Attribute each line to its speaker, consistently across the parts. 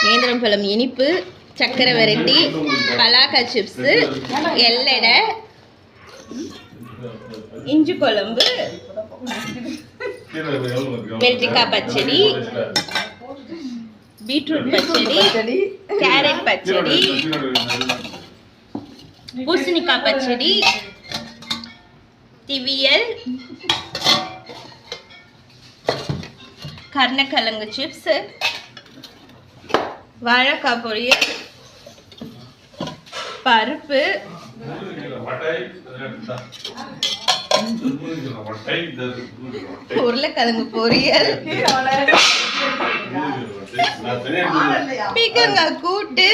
Speaker 1: நேந்திரம்பழம் இனிப்பு, சக்கரை வரட்டி, பலாக்கா சிப்ஸு, எல்லடை, இஞ்சி குழம்பு, வெள்ளரிக்காய் பச்சடி, பீட்ரூட் பச்சடி, கேரட் பச்சடி, பூசணிக்காய் பச்சடி, திவியல், கருணக்கிழங்கு சிப்ஸ், வாழைக்காய் பொரியல், பருப்பு, உருளைக்கிழங்கு பொரியல், பீக்கங்காய் கூட்டு,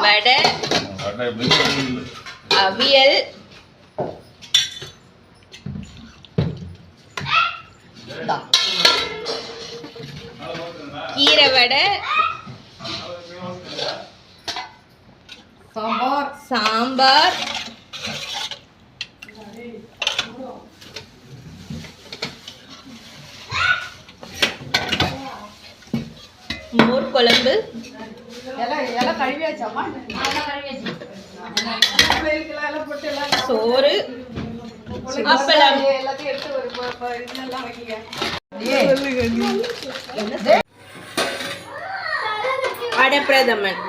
Speaker 1: வடை, அவியல், கீரை வடை, சாம்பார், மோர் குழம்பு, சோறு, அப்பளம், அடப்பிரதமன்.